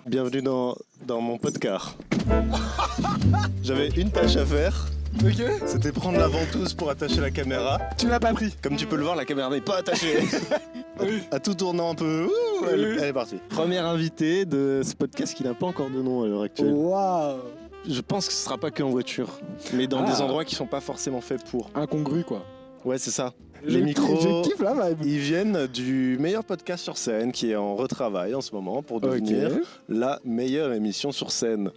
Bienvenue dans mon podcast. J'avais une tâche à faire. Ok. C'était prendre la ventouse pour attacher la caméra. Tu l'as pas pris. Comme tu peux le voir, la caméra n'est pas attachée. Oui. À tout tournant un peu, elle est partie. Première invitée de ce podcast qui n'a pas encore de nom à l'heure actuelle. Waouh. Je pense que ce sera pas qu'en voiture, mais dans des endroits qui sont pas forcément faits pour. Incongru quoi. Ouais, c'est ça. Je Les micros, Je kiffe la vibe. ils viennent du meilleur podcast sur scène qui est en retravail en ce moment pour devenir la meilleure émission sur scène.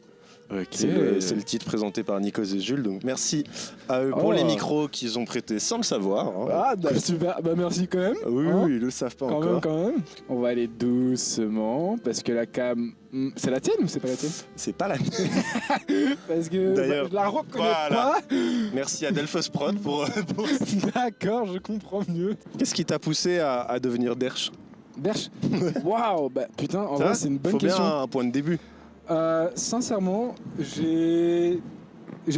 C'est le titre présenté par Nikos et Jules, donc merci à eux pour les micros qu'ils ont prêtés sans le savoir. Hein. Ah, super. Bah merci quand même. Oui, hein. oui, ils le savent pas encore. Quand même. On va aller doucement parce que la cam, c'est la tienne ou c'est pas la tienne? C'est pas la mienne. Parce que D'ailleurs, je la reconnais voilà. pas. Merci à Delphos Prod pour... D'accord, je comprends mieux. Qu'est-ce qui t'a poussé à devenir Derch? Berch. Waouh, bah putain, en vrai c'est une bonne Faut question. bien un point de début. Sincèrement, j'ai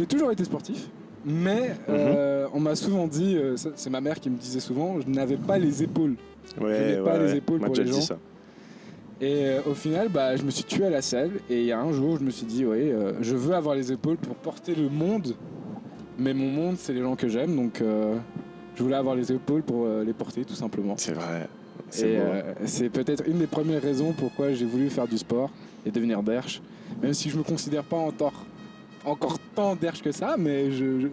toujours été sportif, mais on m'a souvent dit, c'est ma mère qui me disait souvent, je n'avais pas les épaules. Je n'ai pas les épaules pour les gens. Ça. Et au final, je me suis tué à la salle. Et il y a un jour, je me suis dit, je veux avoir les épaules pour porter le monde, mais mon monde, c'est les gens que j'aime, donc je voulais avoir les épaules pour les porter, tout simplement. C'est vrai. C'est peut-être une des premières raisons pourquoi j'ai voulu faire du sport et devenir derche, même si je me considère pas encore tant derche que ça, mais je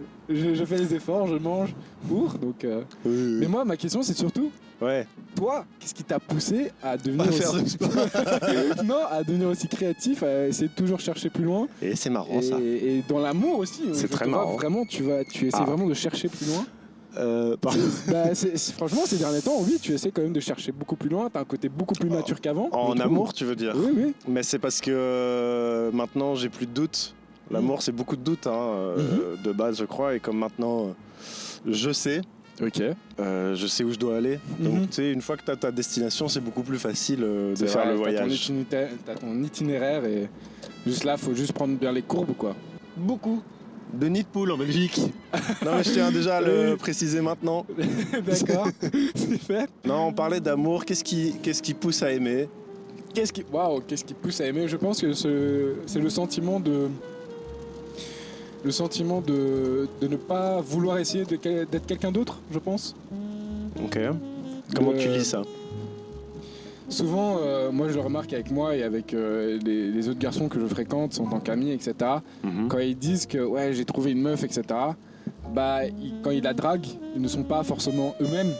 fais les efforts, je mange pour, donc... Oui. Mais moi, ma question, c'est surtout, toi, qu'est-ce qui t'a poussé à devenir non, à devenir aussi créatif, à essayer de toujours chercher plus loin. Et c'est marrant ça. Et dans l'amour aussi. C'est très marrant. Vraiment, tu essaies vraiment de chercher plus loin. Franchement, ces derniers temps, oui, tu essaies quand même de chercher beaucoup plus loin. T'as un côté beaucoup plus mature qu'avant. En amour, tu veux dire? Oui. Mais c'est parce que maintenant, j'ai plus de doutes. L'amour, c'est beaucoup de doutes, de base, je crois. Et comme maintenant, je sais. Ok. Je sais où je dois aller. Donc, tu sais, une fois que tu as ta destination, c'est beaucoup plus facile de faire le voyage. T'as ton itinéraire et juste là, faut juste prendre bien les courbes, quoi. Beaucoup de nid de poule en Belgique. Non, mais je tiens déjà à le préciser maintenant. D'accord, c'est fait. Non, on parlait d'amour. Qu'est-ce qui pousse à aimer? Qu'est-ce qui pousse à aimer? Je pense que c'est le sentiment de ne pas vouloir essayer d'être quelqu'un d'autre, je pense. Ok. Comment tu lis ça? Souvent, moi je le remarque avec moi et avec les autres garçons que je fréquente en tant qu'amis, etc. Quand ils disent que j'ai trouvé une meuf, etc. Quand ils la draguent, ils ne sont pas forcément eux-mêmes.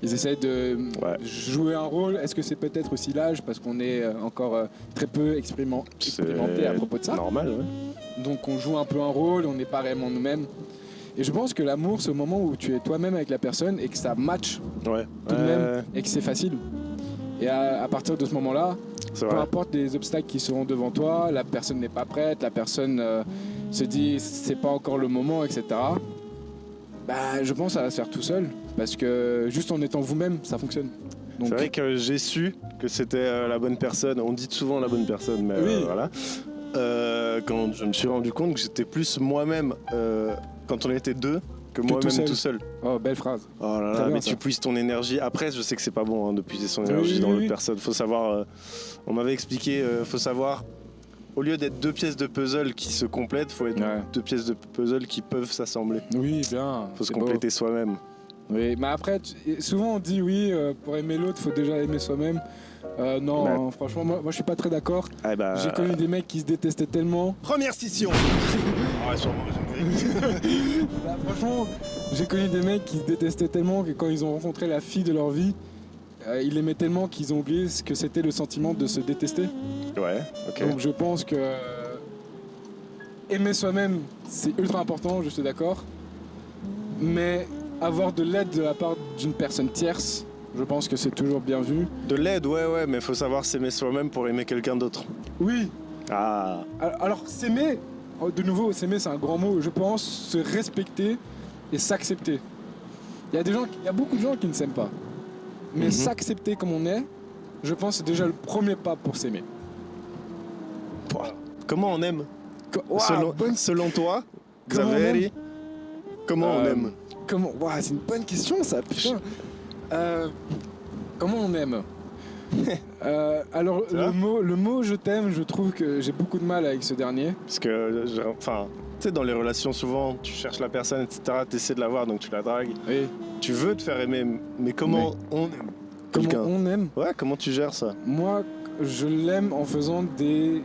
Ils essayent de jouer un rôle. Est-ce que c'est peut-être aussi l'âge parce qu'on est encore très peu expérimenté à propos de ça? Normal, ouais. Donc on joue un peu un rôle, on n'est pas réellement nous-mêmes. Et je pense que l'amour, c'est au moment où tu es toi-même avec la personne et que ça match tout de même et que c'est facile. Et à partir de ce moment-là, peu importe les obstacles qui seront devant toi, la personne n'est pas prête, la personne se dit c'est pas encore le moment, etc. Je pense que ça va se faire tout seul parce que juste en étant vous-même, ça fonctionne. Donc, c'est vrai que j'ai su que c'était la bonne personne. On dit souvent la bonne personne, mais voilà. Quand je me suis rendu compte que j'étais plus moi-même quand on était deux que moi-même tout seul. Oh, belle phrase. Oh là là, mais tu puises ton énergie. Après, je sais que c'est pas bon de puiser son énergie dans l'autre personne. Faut savoir. On m'avait expliqué, faut savoir. Au lieu d'être deux pièces de puzzle qui se complètent, faut être deux pièces de puzzle qui peuvent s'assembler. Oui, bien. Faut se compléter soi-même. Oui, mais après, souvent on dit pour aimer l'autre, faut déjà aimer soi-même. Non, franchement, moi je suis pas très d'accord. J'ai connu des mecs qui se détestaient tellement. Première scission. Franchement, j'ai connu des mecs qui se détestaient tellement que quand ils ont rencontré la fille de leur vie, ils l'aimaient tellement qu'ils ont oublié ce que c'était le sentiment de se détester. Ouais, ok. Donc je pense que aimer soi-même, c'est ultra important, je suis d'accord. Mais avoir de l'aide de la part d'une personne tierce, je pense que c'est toujours bien vu. De l'aide, ouais, mais il faut savoir s'aimer soi-même pour aimer quelqu'un d'autre. Oui. Ah. Alors s'aimer, de nouveau, s'aimer c'est un grand mot, je pense, se respecter et s'accepter. Il y a beaucoup de gens qui ne s'aiment pas. Mais s'accepter comme on est, je pense que c'est déjà le premier pas pour s'aimer. Comment on aime? Selon toi, Comment Xaveri, comment on aime? C'est une bonne question ça, putain. Comment on aime? Alors le mot je t'aime, je trouve que j'ai beaucoup de mal avec ce dernier. Parce que, tu sais, dans les relations, souvent, tu cherches la personne, etc., tu essaies de la voir, donc tu la dragues. Oui. Tu veux te faire aimer, mais comment on aime quelqu'un ? Comment on aime ? Ouais, comment tu gères ça ? Moi, je l'aime en faisant des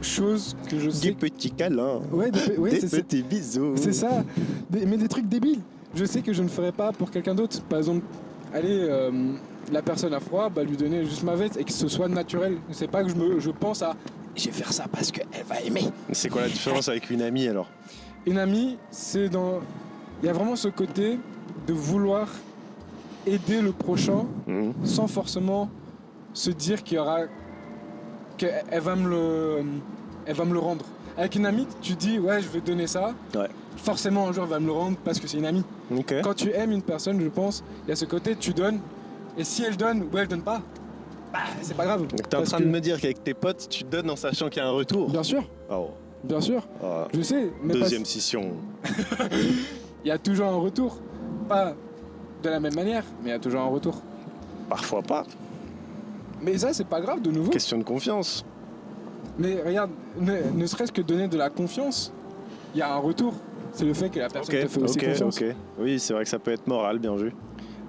choses que je sais... Des petits câlins, des petits bisous. C'est ça, mais des trucs débiles. Je sais que je ne ferais pas pour quelqu'un d'autre. Par exemple, la personne a froid, lui donner juste ma veste et que ce soit naturel. C'est pas que je pense à je vais faire ça parce qu'elle va aimer. C'est quoi la différence avec une amie alors ? Une amie, il y a vraiment ce côté de vouloir aider le prochain sans forcément se dire qu'elle va me le rendre. Avec une amie, tu dis ouais, je vais te donner ça. Ouais. Forcément un jour elle va me le rendre parce que c'est une amie. Okay. Quand tu aimes une personne, je pense, il y a ce côté tu donnes et si elle donne ou elle donne pas, c'est pas grave. Donc t'es en train de me dire qu'avec tes potes, tu donnes en sachant qu'il y a un retour ? Bien sûr. Oh. Bien sûr. Je sais. Mais deuxième scission. Il y a toujours un retour. Pas de la même manière, mais il y a toujours un retour. Parfois pas. Mais ça, c'est pas grave de nouveau. Question de confiance. Mais regarde, ne serait-ce que donner de la confiance, il y a un retour. C'est le fait que la personne te fait aussi confiance. Oui, c'est vrai que ça peut être moral, bien vu.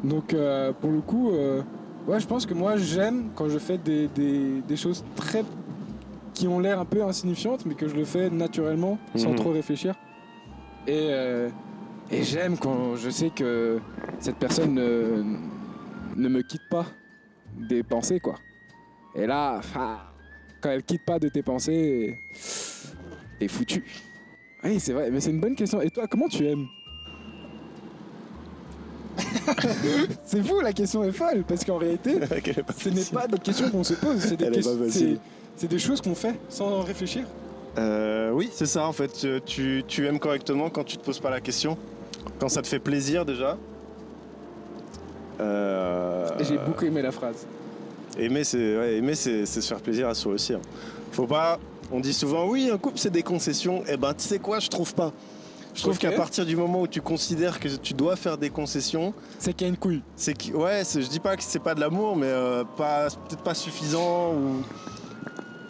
Donc, pour le coup, je pense que moi, j'aime quand je fais des choses qui ont l'air un peu insignifiantes, mais que je le fais naturellement, sans trop réfléchir. Et j'aime quand je sais que cette personne ne me quitte pas des pensées, quoi. Et là, quand elle quitte pas de tes pensées, t'es foutu. Oui, c'est vrai, mais c'est une bonne question. Et toi, comment tu aimes ? C'est fou, la question est folle, parce qu'en réalité, ce n'est pas des questions qu'on se pose, c'est des choses qu'on fait sans réfléchir. Oui, c'est ça en fait. Tu aimes correctement quand tu te poses pas la question, quand ça te fait plaisir déjà. J'ai beaucoup aimé la phrase. Aimer, c'est se faire plaisir à soi aussi. Hein. Faut pas. On dit souvent, oui, un couple c'est des concessions. Eh ben, tu sais quoi, je trouve pas. Je trouve qu'à partir du moment où tu considères que tu dois faire des concessions, c'est qu'il y a une couille. Je dis pas que c'est pas de l'amour, mais peut-être pas suffisant. Ou...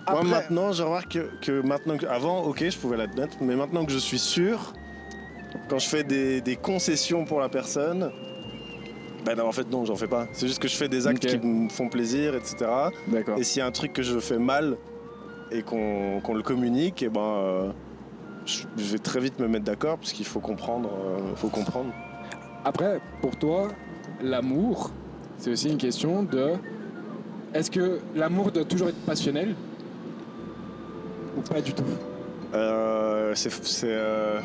Moi maintenant, je remarque que maintenant, avant, ok, je pouvais l'admettre, mais maintenant que je suis sûr, quand je fais des concessions pour la personne, non, en fait non, j'en fais pas. C'est juste que je fais des actes qui me font plaisir, etc. D'accord. Et s'il y a un truc que je fais mal et qu'on le communique, je vais très vite me mettre d'accord parce qu'il faut comprendre. Après, pour toi, l'amour, c'est aussi une question de... Est-ce que l'amour doit toujours être passionnel ou pas du tout ?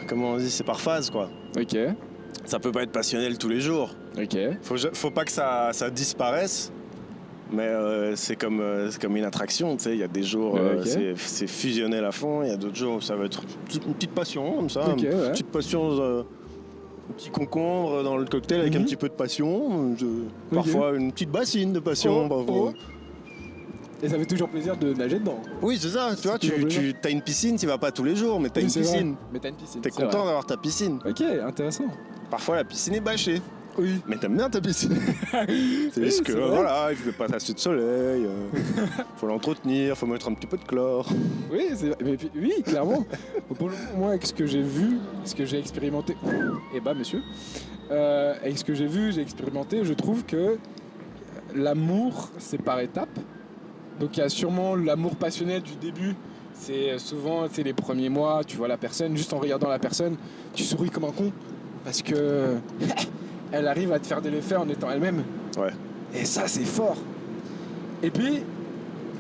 Comment on dit, c'est par phase, quoi. Ok. Ça peut pas être passionnel tous les jours. Ok. Faut pas que ça disparaisse. Mais c'est comme une attraction, tu sais, il y a des jours c'est fusionnel à fond, il y a d'autres jours où ça va être une petite passion comme ça, une petite passion, un petit concombre dans le cocktail avec un petit peu de passion, parfois une petite bassine de passion. Et ça fait toujours plaisir de nager dedans. Oui, c'est ça, tu vois, tu as une piscine, tu vas pas tous les jours, mais t'as une piscine. Mais t'as une piscine. T'es content d'avoir ta piscine. Ok, intéressant. Parfois la piscine est bâchée. Oui. Mais t'aimes bien ta piscine. C'est juste que voilà, il fait pas assez de soleil, faut l'entretenir, faut mettre un petit peu de chlore. Oui, oui, clairement. Moi, avec ce que j'ai vu, ce que j'ai expérimenté, monsieur, avec ce que j'ai vu, j'ai expérimenté, je trouve que l'amour, c'est par étapes. Donc il y a sûrement l'amour passionnel du début. C'est souvent les premiers mois, tu vois la personne, juste en regardant la personne, tu souris comme un con parce que elle arrive à te faire de l'effet en étant elle-même. Ouais. Et ça, c'est fort. Et puis,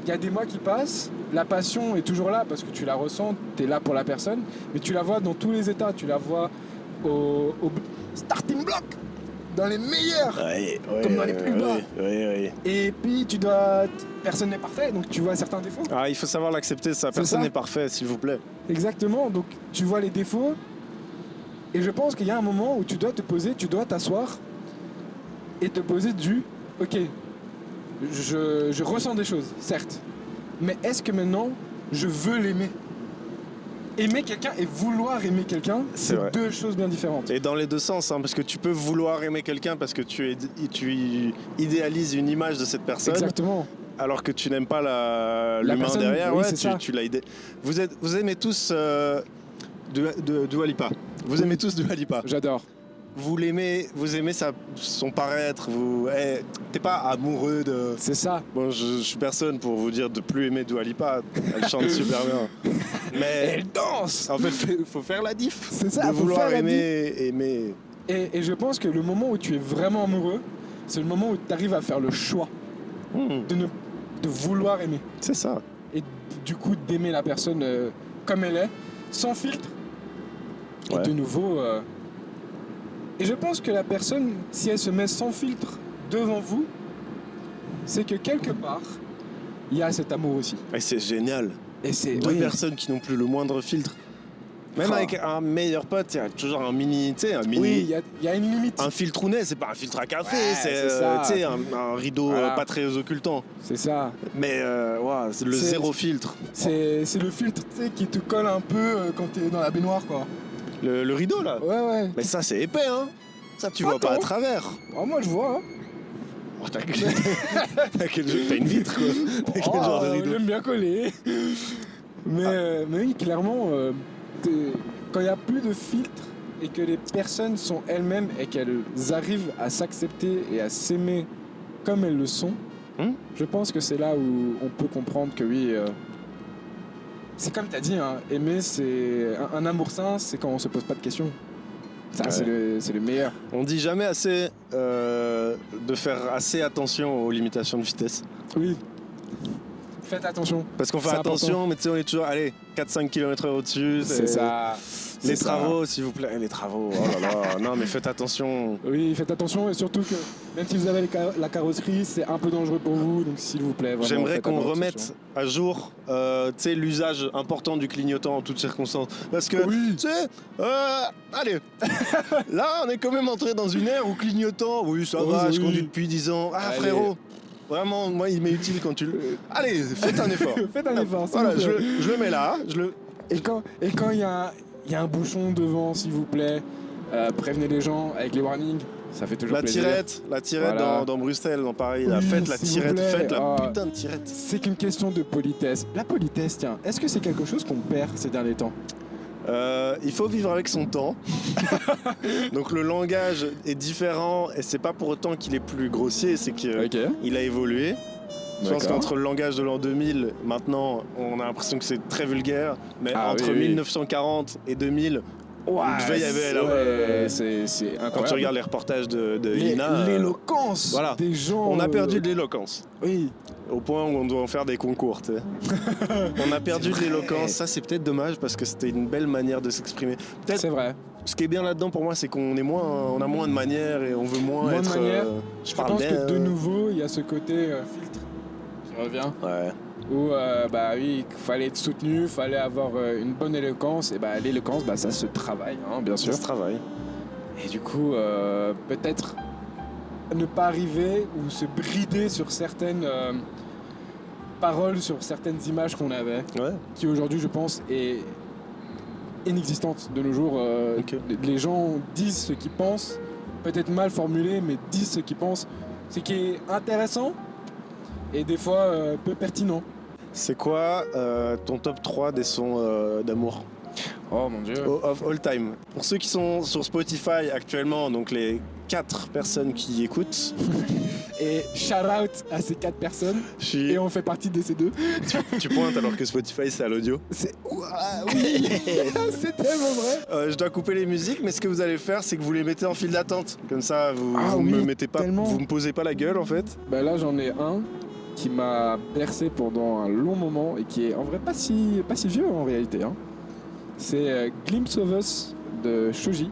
il y a des mois qui passent, la passion est toujours là parce que tu la ressens, tu es là pour la personne, mais tu la vois dans tous les états. Tu la vois au starting block, dans les meilleurs, comme dans les plus bas. Et puis, personne n'est parfait, donc tu vois certains défauts. Ah, il faut savoir l'accepter, ça. Personne n'est parfait, s'il vous plaît. Exactement, donc tu vois les défauts. Et je pense qu'il y a un moment où tu dois te poser, tu dois t'asseoir et te poser ok, je ressens des choses, certes, mais est-ce que maintenant je veux l'aimer ? Aimer quelqu'un et vouloir aimer quelqu'un, c'est deux choses bien différentes. Et dans les deux sens, parce que tu peux vouloir aimer quelqu'un parce que tu idéalises une image de cette personne. Exactement. alors que tu n'aimes pas l'humain derrière, tu l'as aidé. Vous aimez tous Dua Lipa. Vous aimez tous Dua Lipa. J'adore. Vous aimez son paraître, t'es pas amoureux de... C'est ça. Bon, je suis personne pour vous dire de plus aimer Dua Lipa, elle chante super bien. Mais elle danse. En fait, il faut faire la diff. C'est ça, de vouloir aimer. Et je pense que le moment où tu es vraiment amoureux, c'est le moment où tu arrives à faire le choix de vouloir aimer. C'est ça. Et du coup, d'aimer la personne comme elle est, sans filtre. Ouais. Et de nouveau... Et je pense que la personne, si elle se met sans filtre devant vous, c'est que quelque part, il y a cet amour aussi. Et c'est génial. Et c'est deux personnes qui n'ont plus le moindre filtre. Même avec un meilleur pote, il y a toujours un mini. Oui, il y a une limite. Un filtrounet, c'est pas un filtre à café, c'est un rideau pas très occultant. C'est ça. Mais c'est le zéro filtre. C'est le filtre qui te colle un peu quand t'es dans la baignoire, quoi. Le rideau là. Ouais. Mais ça c'est épais hein. Ça tu vois pas à travers. Oh, moi je vois hein. Oh, t'as une vitre quoi. T'as quel genre de rideau? J'aime bien coller. Mais oui, clairement, quand il n'y a plus de filtre et que les personnes sont elles-mêmes et qu'elles arrivent à s'accepter et à s'aimer comme elles le sont, je pense que c'est là où on peut comprendre que oui... c'est comme tu as dit, hein, aimer, c'est un amour sain, c'est quand on se pose pas de questions. Ça, c'est le meilleur. On dit jamais assez de faire assez attention aux limitations de vitesse. Oui. Faites attention. Parce qu'on fait attention, mais tu sais, on est toujours, 4-5 km/h au-dessus. C'est ça. Les travaux, s'il vous plaît. Les travaux, oh là là. Non, mais faites attention. Oui, faites attention et surtout que même si vous avez la carrosserie, c'est un peu dangereux pour vous, donc s'il vous plaît, vraiment. J'aimerais qu'on remette à jour l'usage important du clignotant en toutes circonstances. Parce que, tu sais, allez, là, on est quand même entré dans une ère où clignotant, oui, ça va, je conduis depuis 10 ans. Ah, allez. Frérot, vraiment, moi, il m'est utile quand tu le... Allez, faites un effort. Faites un effort, voilà, je le mets là, Et quand il y a un bouchon devant, s'il vous plaît, prévenez les gens avec les warnings. Ça fait toujours plaisir. La tirette voilà. dans Bruxelles, dans Paris. Oui, faites la tirette, faites la putain de tirette. C'est qu'une question de politesse. La politesse, tiens, est-ce que c'est quelque chose qu'on perd ces derniers temps ? Il faut vivre avec son temps. Donc le langage est différent et c'est pas pour autant qu'il est plus grossier, c'est qu'il a évolué. Je pense qu'entre le langage de l'an 2000, maintenant, on a l'impression que c'est très vulgaire, mais entre 1940 et 2000, il devait y avoir c'est incroyable. Quand tu regardes les reportages de Ina, l'éloquence des gens. On a perdu de l'éloquence. Oui. Au point où on doit en faire des concours, tu sais. On a perdu de l'éloquence. Ça, c'est peut-être dommage parce que c'était une belle manière de s'exprimer. C'est vrai. Ce qui est bien là-dedans pour moi, c'est qu'on a moins de manières et on veut moins être. Je pense que de nouveau, il y a ce côté filtre qui revient. Ouais. Où il fallait être soutenu, il fallait avoir une bonne éloquence. Et l'éloquence, ça se travaille, hein, bien sûr. Ça se travaille. Et du coup, peut-être ne pas arriver ou se brider sur certaines paroles, sur certaines images qu'on avait, qui aujourd'hui, je pense, est inexistante de nos jours. Les gens disent ce qu'ils pensent, peut-être mal formulé, mais disent ce qu'ils pensent. Ce qui est intéressant et des fois peu pertinent. C'est quoi ton top 3 des sons d'amour ? Oh mon Dieu. Of all time. Pour ceux qui sont sur Spotify actuellement, donc les 4 personnes qui écoutent. Et shout out à ces 4 personnes. Et on fait partie de ces 2. Tu pointes alors que Spotify c'est à l'audio. Oui. C'est tellement vrai. Je dois couper les musiques, mais ce que vous allez faire, c'est que vous les mettez en file d'attente. Comme ça, vous me mettez pas, vous me posez pas la gueule en fait. Là j'en ai un qui m'a bercé pendant un long moment et qui est en vrai pas si vieux en réalité. Hein. C'est Glimpse of Us de Shoji.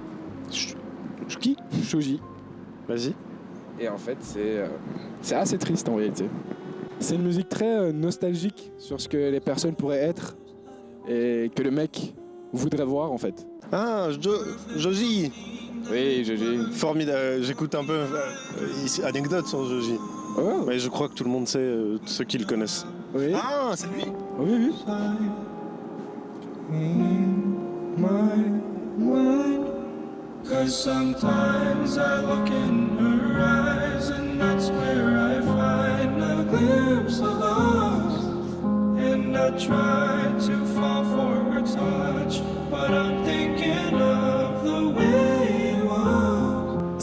Qui ? Shoji. Vas-y. Et en fait, c'est assez triste en réalité. C'est une musique très nostalgique sur ce que les personnes pourraient être et que le mec voudrait voir en fait. Ah, Joji. Oui, Joji. Formidable. J'écoute un peu anecdote sur Joji. Oh. Mais je crois que tout le monde sait, ceux qui le connaissent. Oui. Ah, c'est lui. Oui. Cause sometimes I look in her eyes and that's where I find a glimpse of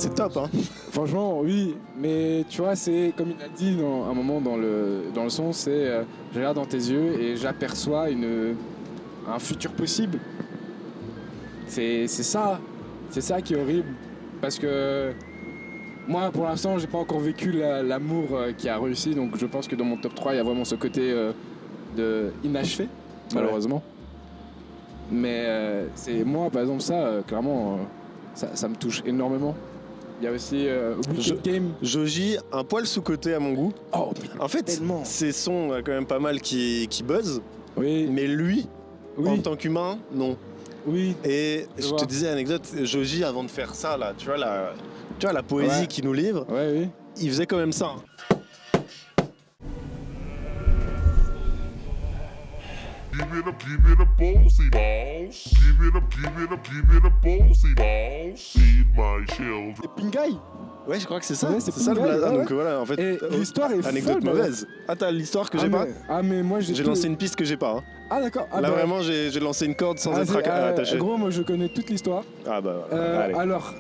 c'est top, hein. Franchement, oui, mais tu vois, c'est comme il a dit à un moment dans le son, c'est je regarde dans tes yeux et j'aperçois un futur possible. C'est ça qui est horrible, parce que moi, pour l'instant, j'ai pas encore vécu l'amour qui a réussi, donc je pense que dans mon top 3, il y a vraiment ce côté de inachevé, malheureusement. Mais c'est moi, par exemple, ça, clairement, ça me touche énormément. Il y a aussi Wicked Game. Joji, un poil sous-côté à mon goût. Oh, en fait, tellement. Ses sons, quand même pas mal qui buzzent. Oui. Mais lui, en tant qu'humain, non. Oui. Et je te disais anecdote, Joji, avant de faire ça, là, tu vois la poésie qu'il nous livre, oui. Il faisait quand même ça. Give me the bossy balls. Give me the bossy balls. Feed my children. Et Pingai. Ouais, je crois que c'est ça. Ouais, c'est ça le blason. Donc voilà, en fait. Et l'histoire est anecdote folle, mauvaise. Ah, t'as l'histoire que j'ai pas. Mais moi j'ai lancé une piste que j'ai pas. Hein. Ah d'accord. Là vraiment, j'ai lancé une corde sans être attaché. Gros, moi je connais toute l'histoire. Ah bah. Allez. Alors,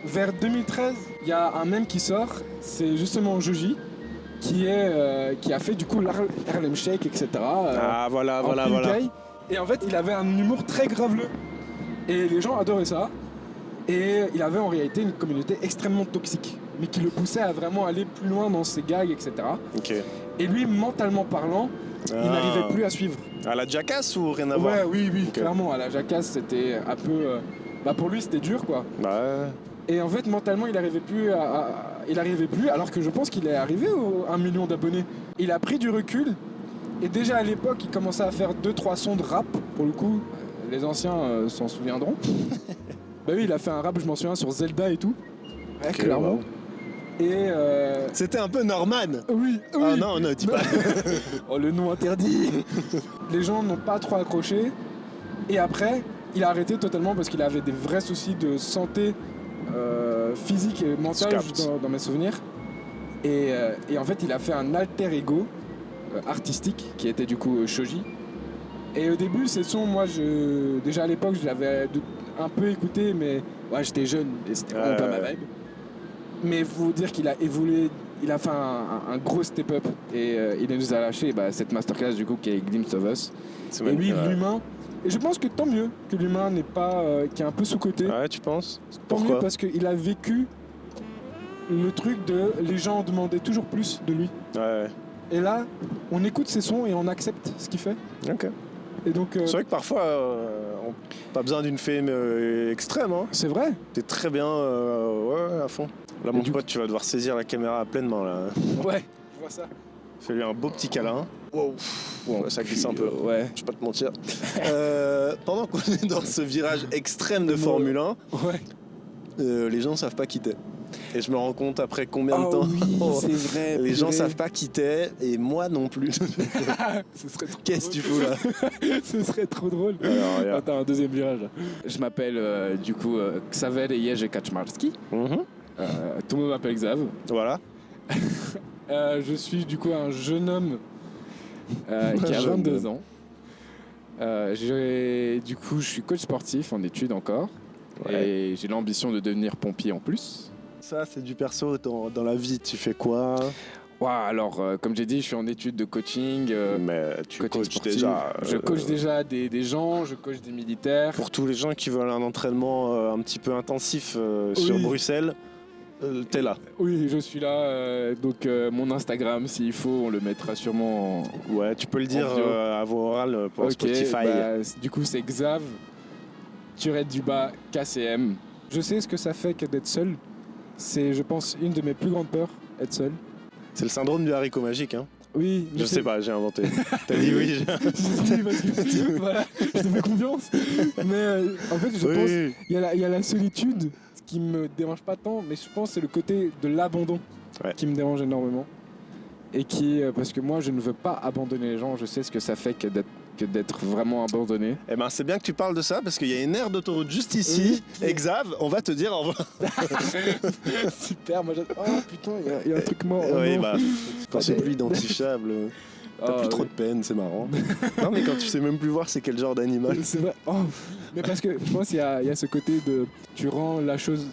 vers 2013, il y a un mème qui sort. C'est justement Joji. Qui a fait du coup l'Harlem Shake, etc. Voilà. Et en fait, il avait un humour très graveleux. Et les gens adoraient ça. Et il avait en réalité une communauté extrêmement toxique, mais qui le poussait à vraiment aller plus loin dans ses gags, etc. Okay. Et lui, mentalement parlant, il n'arrivait plus à suivre. À la Jackass ou rien à voir? Oui, okay. Clairement. À la Jackass, c'était un peu... pour lui, c'était dur, quoi. Et en fait, mentalement, il n'arrivait plus, alors que je pense qu'il est arrivé à 1 million d'abonnés. Il a pris du recul, et déjà à l'époque, il commençait à faire 2-3 sons de rap, pour le coup. Les anciens s'en souviendront. Bah oui, il a fait un rap, je m'en souviens, sur Zelda et tout. Ouais, clairement. Wow. Et c'était un peu Norman. Oui. Ah non, dis pas. Oh, le nom interdit. Les gens n'ont pas trop accroché. Et après, il a arrêté totalement parce qu'il avait des vrais soucis de santé physique et mentale dans mes souvenirs. Et en fait, il a fait un alter ego artistique qui était du coup Shoji. Et au début, ces sons, moi, déjà à l'époque, je l'avais un peu écouté, mais ouais, j'étais jeune et c'était vraiment pas ma vibe. Mais faut dire qu'il a évolué, il a fait un gros step-up et il nous a lâché cette masterclass du coup qui est Glimpse of Us. Et lui, l'humain. Et je pense que tant mieux que l'humain n'est pas, qui est un peu sous-côté. Ouais, tu penses? Tant mieux parce qu'il a vécu le truc de les gens demandaient toujours plus de lui. Ouais. Et là, on écoute ses sons et on accepte ce qu'il fait. Ok. Et donc, c'est vrai que parfois, pas besoin d'une fame extrême. Hein. C'est vrai. T'es très bien, à fond. Là, mon pote, tu vas devoir saisir la caméra à pleine main. Là. Ouais, je vois ça. Fais-lui un beau petit câlin. Wow. Ça glisse un peu. Ouais. Je vais pas te mentir. Pendant qu'on est dans ce virage extrême de Formule 1, les gens savent pas qui t'es. Et je me rends compte après combien de temps. Oui, c'est vrai. Les gens savent pas qui t'es et moi non plus. Qu'est-ce que tu fous là? Ce serait trop drôle. Alors, attends, un deuxième virage. Je m'appelle du coup Xaver Jerzy Kaczmarski. Tout le monde m'appelle Xav. Voilà. Je suis du coup un jeune homme qui a 22 ans. Du coup, je suis coach sportif en études encore. Ouais. Et j'ai l'ambition de devenir pompier en plus. Ça, c'est du perso. Dans la vie, tu fais quoi? Alors, comme j'ai dit, je suis en études de coaching. Mais tu coaches déjà. Je coach déjà des gens, je coach des militaires. Pour tous les gens qui veulent un entraînement un petit peu intensif sur Bruxelles, t'es là. Oui, je suis là. Donc, mon Instagram, s'il faut, on le mettra sûrement en... Ouais, tu peux le dire à voix orale pour Spotify. Du coup, c'est Xav, _KCM. Je sais ce que ça fait que d'être seul. C'est, je pense, une de mes plus grandes peurs, être seul. C'est le syndrome du haricot magique, hein? Oui. Je sais pas, j'ai inventé. T'as dit oui, j'ai dit parce que voilà, je te fais confiance. Mais en fait, je pense il y a la solitude qui me dérange pas tant, mais je pense que c'est le côté de l'abandon qui me dérange énormément. Et qui, parce que moi, je ne veux pas abandonner les gens. Je sais ce que ça fait que d'être vraiment abandonné. Eh ben, c'est bien que tu parles de ça parce qu'il y a une aire d'autoroute juste ici. Et Xav, on va te dire au revoir. Super, moi j'adore. Oh putain, il y a un truc mort. Oui, quand c'est plus identifiable, t'as plus trop de peine, c'est marrant. Non, mais quand tu sais même plus voir c'est quel genre d'animal. C'est vrai. Mais parce que je pense qu'il y a ce côté de tu rends la chose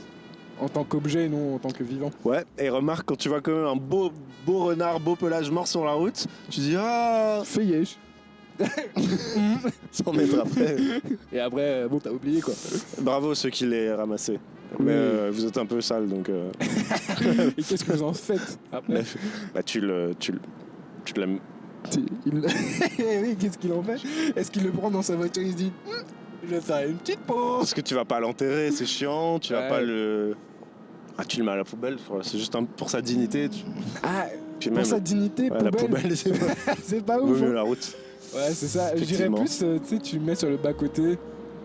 en tant qu'objet, non en tant que vivant. Ouais, et remarque, quand tu vois quand même un beau renard, beau pelage mort sur la route, tu dis ah, Feuillage. 100 mètres après. Et après, bon, t'as oublié quoi. Bravo ceux qui les ramassaient. Oui. Mais vous êtes un peu sale donc. Et qu'est-ce que vous en faites après? Bah tu l'aimes. Oui, qu'est-ce qu'il en fait? Est-ce qu'il le prend dans sa voiture, il se dit je vais faire une petite pause? Parce que tu vas pas l'enterrer, c'est chiant, tu vas pas le. Ah, tu le mets à la poubelle, c'est juste pour sa dignité. Ah, puis pour même, sa dignité, ouais, la poubelle, c'est pas ouf. Mieux la route. Ouais, c'est ça. Je dirais plus, tu sais, tu le mets sur le bas-côté.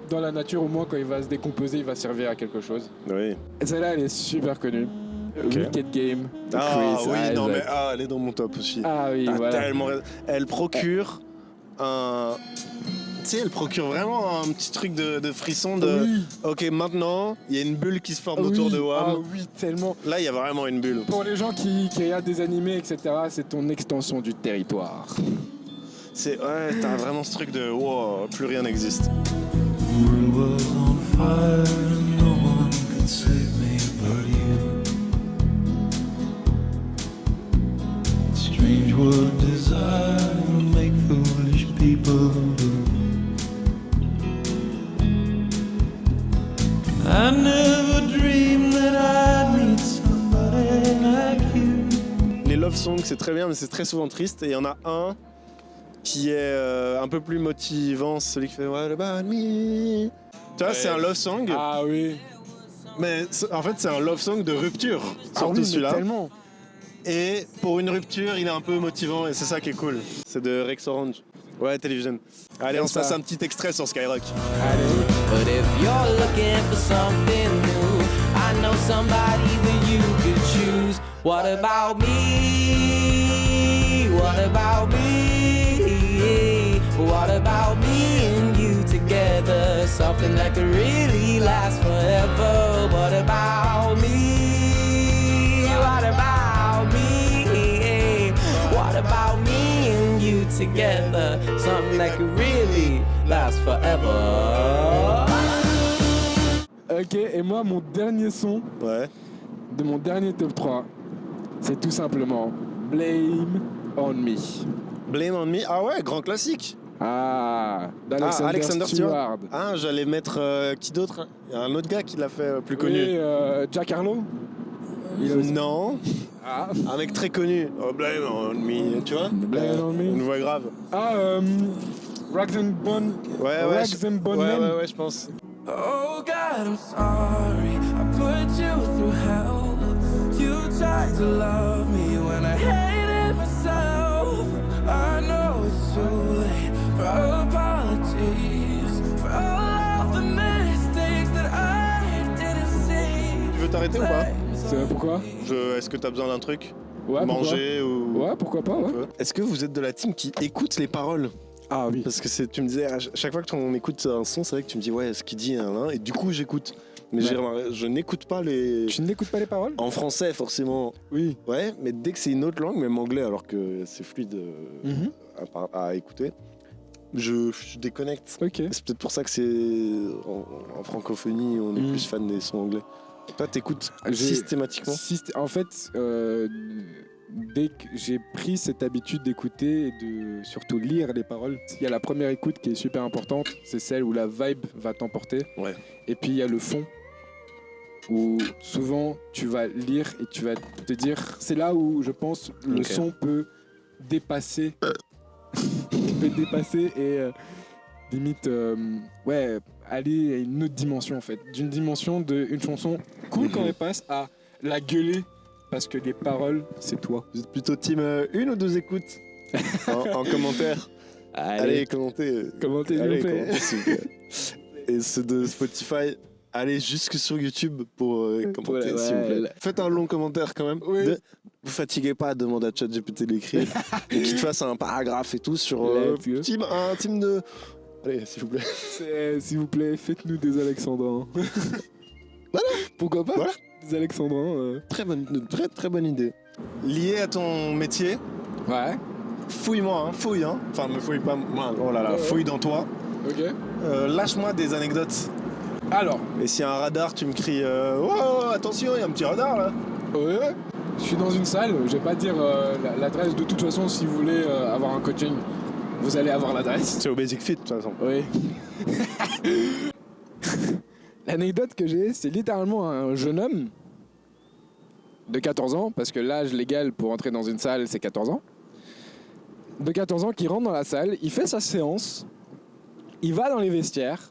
Dans la nature, au moins, quand il va se décomposer, il va servir à quelque chose. Oui. Et celle-là, elle est super connue. Okay. Wicked Game. Ah Chris oui, Isaac. non mais elle est dans mon top aussi. Ah oui, voilà. Tellement. Elle procure un. Tu sais, elle procure vraiment un petit truc de frisson de. Oui. Ok, maintenant, il y a une bulle qui se forme autour de WAM. Ah oui, tellement. Là, il y a vraiment une bulle. Pour les gens qui regardent des animés, etc., c'est ton extension du territoire. Ouais, t'as vraiment ce truc de wow, plus rien n'existe. The world was on fire and no one could save me but you. Strange what desire will make foolish people do. I never dreamed that I'd meet somebody like you. Les love songs, c'est très bien, mais c'est très souvent triste. Et il y en a un qui est un peu plus motivant, celui qui fait What about me? Tu vois, c'est un love song. Ah oui. Mais en fait, c'est un love song de rupture, Ah surtout oui, celui-là. Tellement. Et pour une rupture, il est un peu motivant et c'est ça qui est cool. C'est de Rex Orange. Ouais, Television. Allez, on se passe un petit extrait sur Skyrock. Allez. But if you're looking for something new, I know somebody that you could choose. What about me? What about me? What about me and you together? Something that could really last forever. What about me? What about me? What about me and you together? Something that could really last forever. Ok, et moi, mon dernier son Ouais. de mon dernier top 3, c'est tout simplement Blame on Me. Blame on Me. Ah ouais, grand classique. Ah, d'Alexander Stewart. Ah, j'allais mettre qui d'autre? Il y a un autre gars qui l'a fait plus connu. Oui, Jack Harlow. Non. Ah. Un mec très connu. Oh, Blame on Me, tu vois? Blame on Me. Une voix grave. Ah, Rags and Bone. Ouais, Rags and Bone Men. ouais, je pense. Oh God, I'm sorry. I put you through hell. You tried to love me when I hated myself. I know it's too late for apologies for all of the mistakes that I didn't see. Tu veux t'arrêter ou pas? C'est pourquoi? Est-ce que t'as besoin d'un truc? Ouais, Manger ou. Ouais, pourquoi pas, ouais. Est-ce que vous êtes de la team qui écoute les paroles? Ah oui. Parce que tu me disais, à chaque fois que on écoute un son, c'est vrai que tu me dis, ouais, ce qu'il dit, hein, et du coup, j'écoute. Mais Ouais. je n'écoute pas les. Tu n'écoutes pas les paroles? En français, forcément. Oui. Ouais, mais dès que c'est une autre langue, même anglais, alors que c'est fluide à écouter, je déconnecte. Ok. C'est peut-être pour ça que c'est. En francophonie, on est plus fan des sons anglais. Toi, t'écoutes systématiquement? En fait, dès que j'ai pris cette habitude d'écouter et de surtout lire les paroles, il y a la première écoute qui est super importante, c'est celle où la vibe va t'emporter. Ouais. Et puis il y a le fond, où souvent tu vas lire et tu vas te dire, c'est là où je pense le son peut dépasser, et limite, aller à une autre dimension en fait, d'une dimension d'une chanson cool quand elle passe à la gueuler. Parce que les paroles, c'est toi. Vous êtes plutôt team 1 ou 2 écoutes en commentaire? Allez, commentez. Commentez, s'il vous plaît. Et ceux de Spotify, allez jusque sur YouTube pour commenter, s'il vous plaît. Faites un long commentaire quand même. Oui. Vous fatiguez pas à demander à ChatGPT d'écrire. Et qu'il te fasse un paragraphe et tout sur team 1, team 2. Allez, s'il vous plaît. S'il vous plaît, faites-nous des alexandrins. Voilà. Pourquoi pas? Voilà. Des alexandrins. Très bonne idée. Lié à ton métier, Ouais. fouille-moi, fouille. Enfin, me fouille pas moi. Oh là là, fouille dans toi. Ok. Lâche-moi des anecdotes Alors. Et s'il y a un radar, tu me cries oh, attention, il y a un petit radar là. Ouais. Je suis dans une salle, je vais pas dire l'adresse. De toute façon, si vous voulez avoir un coaching, vous allez avoir l'adresse. C'est au Basic Fit de toute façon. Oui. L'anecdote que j'ai, c'est littéralement un jeune homme de 14 ans, parce que l'âge légal pour entrer dans une salle, c'est 14 ans. De 14 ans qui rentre dans la salle, il fait sa séance, il va dans les vestiaires,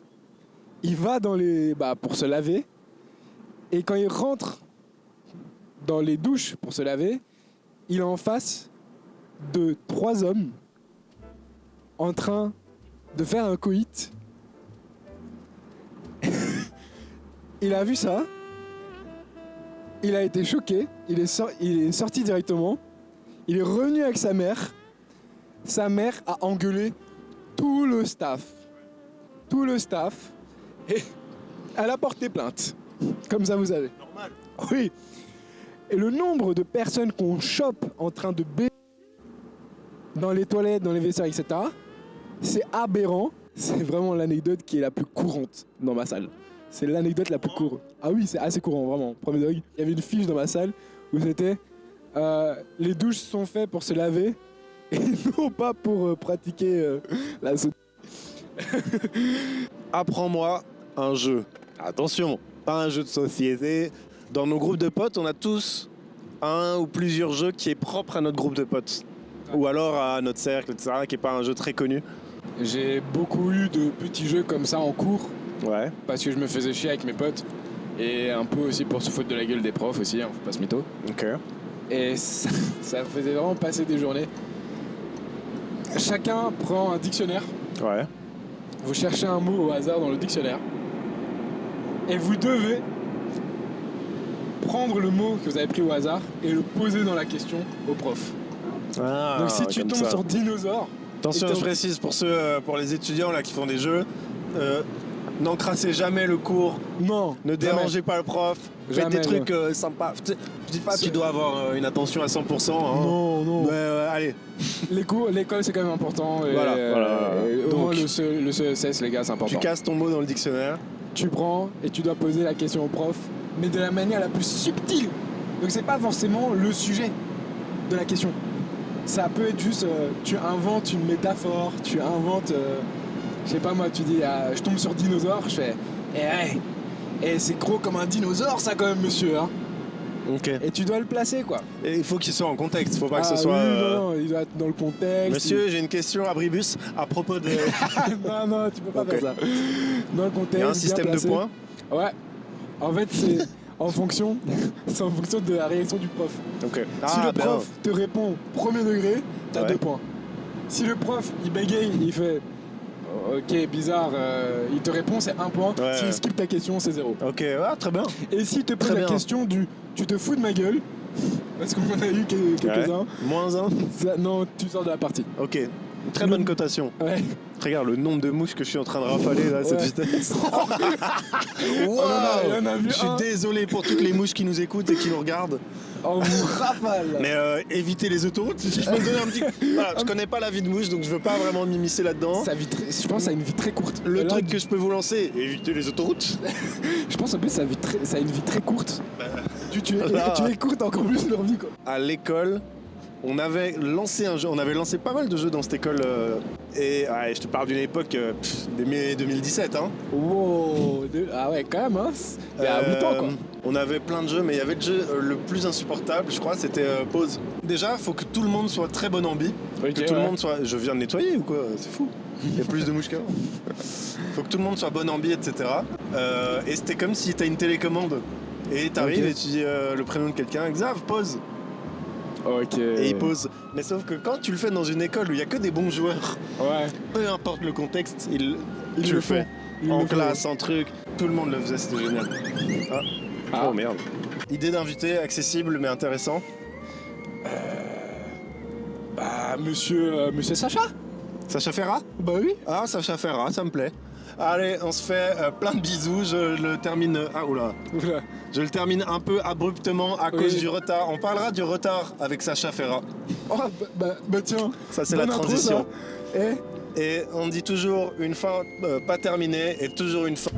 il va dans les pour se laver, et quand il rentre dans les douches pour se laver, il est en face de 3 hommes en train de faire un coït. Il a vu ça, il a été choqué, il est sorti directement, il est revenu avec sa mère a engueulé tout le staff, et elle a porté plainte, comme ça vous savez. Normal. Oui, et le nombre de personnes qu'on chope en train de baiser dans les toilettes, dans les vestiaires, etc., c'est aberrant. C'est vraiment l'anecdote qui est la plus courante dans ma salle. C'est l'anecdote la plus courante. Ah oui, c'est assez courant, vraiment. Premier dog, il y avait une fiche dans ma salle où c'était les douches sont faites pour se laver et non pas pour pratiquer la saute. Apprends-moi un jeu. Attention, pas un jeu de société. Dans nos groupes de potes, on a tous un ou plusieurs jeux qui est propre à notre groupe de potes. Ou alors à notre cercle, etc., qui n'est pas un jeu très connu. J'ai beaucoup eu de petits jeux comme ça en cours. Ouais. Parce que je me faisais chier avec mes potes. Et un peu aussi pour se foutre de la gueule des profs aussi, hein, faut pas se mytho. Ok. Et ça faisait vraiment passer des journées. Chacun prend un dictionnaire. Ouais. Vous cherchez un mot au hasard dans le dictionnaire. Et vous devez prendre le mot que vous avez pris au hasard et le poser dans la question au prof. Ah, donc si tu tombes sur dinosaure... Attention, je précise pour les étudiants là qui font des jeux, n'encrassez jamais le cours. Non. Ne dérangez pas le prof. Faites des trucs sympas. Je dis pas que tu dois avoir une attention à 100%. Hein. Non. Mais allez. Les cours, l'école c'est quand même important. Et, voilà. Au moins le CESS, les gars, c'est important. Tu casses ton mot dans le dictionnaire. Tu prends et tu dois poser la question au prof, mais de la manière la plus subtile. Donc c'est pas forcément le sujet de la question. Ça peut être juste, tu inventes une métaphore, tu inventes, je sais pas moi, tu dis, je tombe sur dinosaure, je fais, c'est gros comme un dinosaure ça quand même monsieur, hein. Ok. Et tu dois le placer quoi. Et il faut qu'il soit en contexte, faut pas que ce soit... Oui, non, il doit être dans le contexte. Monsieur, j'ai une question à Bribus à propos de... non, tu peux pas faire ça. Dans le contexte. Il y a un système de points. Ouais. En fait, c'est en fonction de la réaction du prof. Ok. Si le prof te répond premier degré, t'as 2 points. Si le prof il bégaye, il fait ok bizarre, il te répond c'est 1 point. Ouais. S'il skip ta question c'est 0. Ok, ouais, très bien. Et s'il te pose la question du tu te fous de ma gueule, parce qu'on en a eu quelques-uns. -1. Non, tu sors de la partie. Ok. Une très bonne cotation. Ouais. Regarde le nombre de mouches que je suis en train de rafaler là à cette vitesse. Wow. On a vu je suis désolé pour toutes les mouches qui nous écoutent et qui nous regardent. On vous rafale. Mais évitez les autoroutes. Si je peux donner un petit... Voilà, je connais pas la vie de mouche donc je veux pas vraiment m'immiscer là-dedans. Je pense que ça a une vie très courte. Le truc que je peux vous lancer, évitez les autoroutes. Je pense en plus ça a une vie très courte. Tu écoutes encore plus leur vie quoi. À l'école, on avait lancé un jeu, on avait lancé pas mal de jeux dans cette école et je te parle d'une époque des mai 2017 hein. Wow, ah ouais quand même hein. Il y a longtemps quoi. On avait plein de jeux mais il y avait le jeu le plus insupportable je crois c'était pause. Déjà faut que tout le monde soit très bon ambi, que tout le monde soit... Je viens de nettoyer ou quoi? C'est fou. Il y a plus de mouches qu'avant. Faut que tout le monde soit bon ambi etc. Et c'était comme si t'as une télécommande et t'arrives et tu dis le prénom de quelqu'un, Xav, pause. Ok. Et il pose. Mais sauf que quand tu le fais dans une école où il y a que des bons joueurs, peu importe le contexte, tu le fais. En classe, en truc, tout le monde le faisait, c'était génial. Oh merde. Idée d'invité, accessible mais intéressant. Monsieur Sacha. Sacha Ferrat? Bah oui. Ah, Sacha Ferrat, ça me plaît. Allez, on se fait plein de bisous, je le termine... Je le termine un peu abruptement à cause du retard. On parlera du retard avec Sacha Ferrat. Oh, bah tiens. Ça, c'est la transition. Intro, Et on dit toujours une fin pas terminée et toujours une fin...